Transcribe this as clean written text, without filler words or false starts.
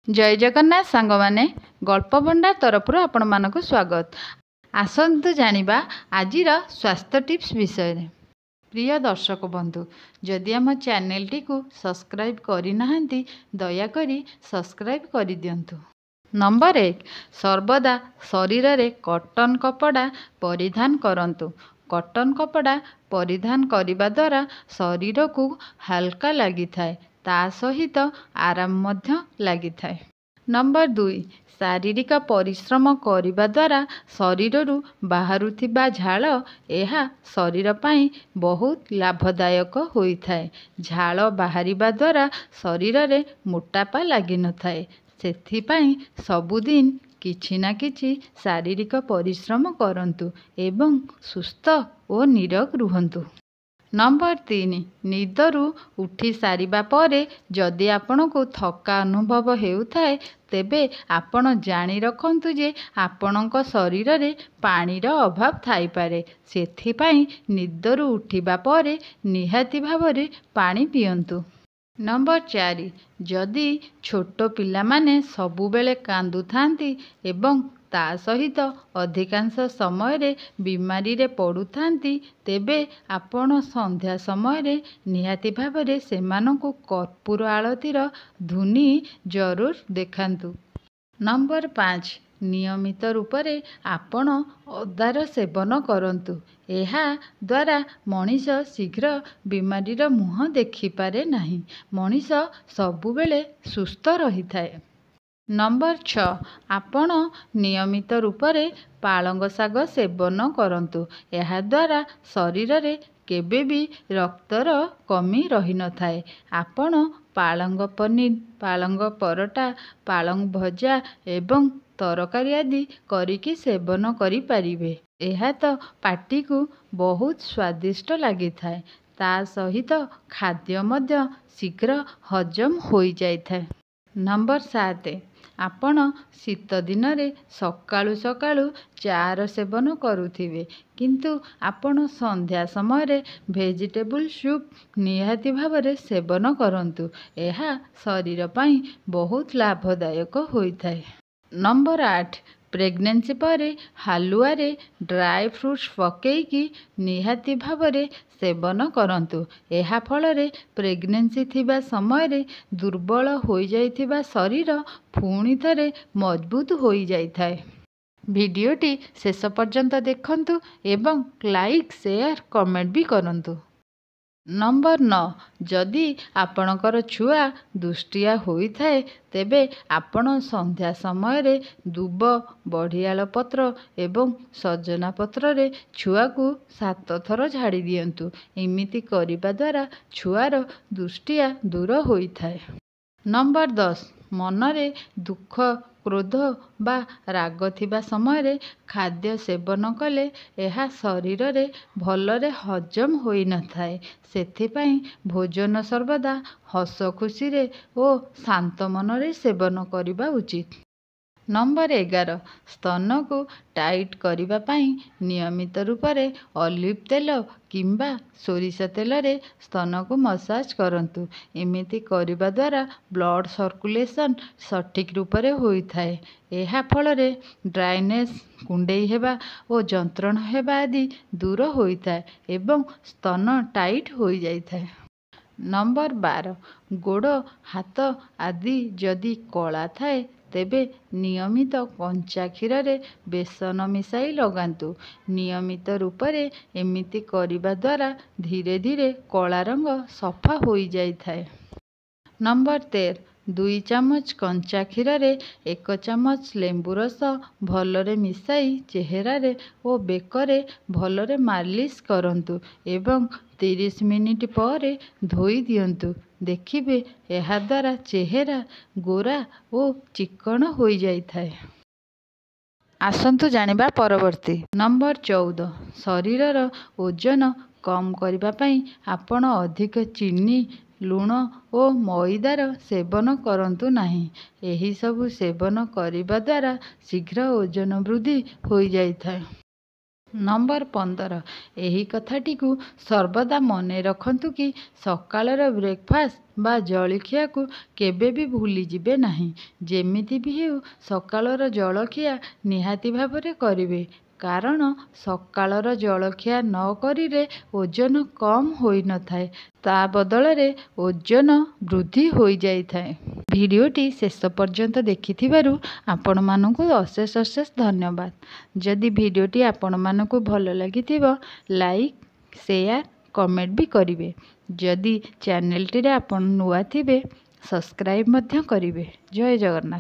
जय जगन्नाथ सांग माने गल्प भंडार तरफ आपण मानक स्वागत। आसंतु जानिबा आजिर स्वास्थ्य टिप्स विषय रे। प्रिय दर्शक बंधु, जदि आम चैनल टी को सब्सक्राइब करि नाहंती दयाकरी सब्सक्राइब करि दियंतु। नंबर 1, सर्वदा शरीर रे कॉटन कपड़ा परिधान करंतु। कॉटन कपड़ा परिधान करिबा द्वारा शरीर को हल्का लगी थाए, ता सहित आराम मध्य लगी थाए। नंबर 2, शारीरिक परिश्रम करिबा द्वारा शरीररू बाहरुथिबा झाल एहा शरीर पाई बहुत लाभदायक होई थाए। झाल बाहरिबा द्वारा शरीर रे मोटापा लगी न थाए, सेथिपाई सबुदिन किछि ना किछि शारीरिक परिश्रम करंतु एवं सुस्थ और निरोग रुहंतु। नंबर 3, निदरू उठी सारिबा परे जदि आपण को थका अनुभव हेउथाए तेबे आपण जानी रखंतु जे आपणक शरीर रे पानीर अभाव थाई पारे। सेथिपाई निदरू उठिबा परे निहाती भावरे पानी पियंतु। नंबर 4, जदि छोट पिला माने सबु बेले कांदु थांती एवं ता सहित अधिकांश समय रे बीमारी रे पड़ु थांती तेबे आपण संध्या समय रे निहाती भावरे सेमानकु कर्पूर आळतीर धुनी जरूर देखांतु। नंबर 5, नियमित रूप रे आपण अदार सेवन करंतु। एहा द्वारा मनीष शीघ्र बीमारी रो मुह देखि पारे नाही। मनीष सबु बेले सुस्थ रही थाए। नंबर 6, आपण नियमित रूप रे पालंग शाग सेवन करंतु। एहा द्वारा शरीर रे केबे भी रक्तर कमी रही न थाए। आपण पालंग पनीर, पालंग परोटा, पालंग भजा एवं तरकारी आदि करिकी सेवन करि पारिबे। एहा तो पाटी को बहुत स्वादिष्ट लगी थाए, ता सहित खाद्य मध्य शीघ्र हजम होई जाय थाए। नंबर 7, आपण शीत दिन रे सकाळु सकाळु चार सेवन करुथिबे, किंतु आपण संध्या समय रे वेजिटेबल सूप निहाती भावरे सेवन करंतु। एहा शरीर पाई बहुत लाभदायक होई थाए। नंबर 8, प्रेग्नेंसी परे हालुआ रे ड्राई फ्रूट्स पकेइकी निहाती भावरे सेवन करंतु। एहा फल रे प्रेग्नेंसी थिबा समय रे दुर्बल होई जाइथिबा शरीर पुणी थरे मजबूत होई जाई थाए। भिडियोटी शेष पर्यंत देखंतु एवं लाइक शेयर कमेंट भी करंतु। नंबर 9, जदि आपणकर छुआ दुष्टिया होई थाए तेबे आपण संध्या समय रे दुब, बढ़ियाल पत्र एवं सजना पत्र रे छुआ को 7 थर झाड़ी दियंतु। एमिति करिबा द्वारा छुआर दुष्टिया दूर होई थाए। नंबर 10, मनरे दुख, क्रोध बा राग थिबा समय रे खाद्य सेवन कले एहा शरीर रे भलरे हजम होई न थाए। सेथिपाई भोजन सर्वदा हस खुशी रे ओ शांत मन रे सेवन करिबा उचित। नंबर 11, स्तन को टाइट करिबा पाई नियमित रूप रे ऑलिव तेल किंबा सोरिष तेल रे स्तन को मसाज करंतु। एमिति करिबा द्वारा ब्लड सर्कुलेशन सठिक रूप रे होई थाए। एहा फल रे ड्राइनेस, कुंडेई हेबा ओ जंत्रण हेबा आदि दूर होई थाए एवं स्तन टाइट होई जाई थाए। नंबर 12, गोड़, हाथ आदि जदि कला थाए तेबे नियमित कंचा क्षीर रे बेसन मिसाई लगांतु। नियमित रूप रे एमिति करिबा द्वारा धीरे धीरे कला रंग सफा होई जाई थाए। नंबर 13, 2 चामच कंचा क्षीर रे 1 चामच लेंबू रस भलरे मिसाई चेहरा रे ओ बेकरे भलरे मालिश करंतु एवं 30 मिनिट परे धोई दियंतु। देखिबे एहा द्वारा चेहरा गोरा ओ चिकन होई जाई थाए। आसंतु जानिबा परवर्ती। नंबर 14, शरीरर ओजन कम करिबा पाई आपण अधिक चीनी, लुण ओ मैदार सेवन करंतु नाही। एही सबु सेवन करिबा द्वारा शीघ्र ओजन वृद्धि होई जाई थाए। ନମ୍ବର 15 ଏହି କଥାଟିକୁ ସର୍ବଦା ମନେ ରଖନ୍ତୁ କି ସକାଳର ବ୍ରେକଫାଷ୍ଟ ବା ଜଳଖିଆକୁ କେବେ ବି ଭୁଲିଯିବେ ନାହିଁ। ଯେମିତି ବି ହେଉ ସକାଳର ଜଳଖିଆ ନିହାତି ଭାବରେ କରିବେ, କାରଣ ସକାଳର ଜଳଖିଆ ନ କରିଲେ ଓଜନ କମ୍ ହୋଇନଥାଏ, ତା ବଦଳରେ ଓଜନ ବୃଦ୍ଧି ହୋଇଯାଇଥାଏ। ଭିଡ଼ିଓଟି ଶେଷ ପର୍ଯ୍ୟନ୍ତ ଦେଖିଥିବାରୁ ଆପଣମାନଙ୍କୁ ଅଶେଷ ଧନ୍ୟବାଦ। ଯଦି ଭିଡ଼ିଓଟି ଆପଣମାନଙ୍କୁ ଭଲ ଲାଗିଥିବ ଲାଇକ୍, ସେୟାର, କମେଣ୍ଟ ବି କରିବେ। ଯଦି ଚ୍ୟାନେଲଟିରେ ଆପଣ ନୂଆ ଥିବେ ସବସ୍କ୍ରାଇବ୍ ମଧ୍ୟ କରିବେ। ଜୟ ଜଗନ୍ନାଥ।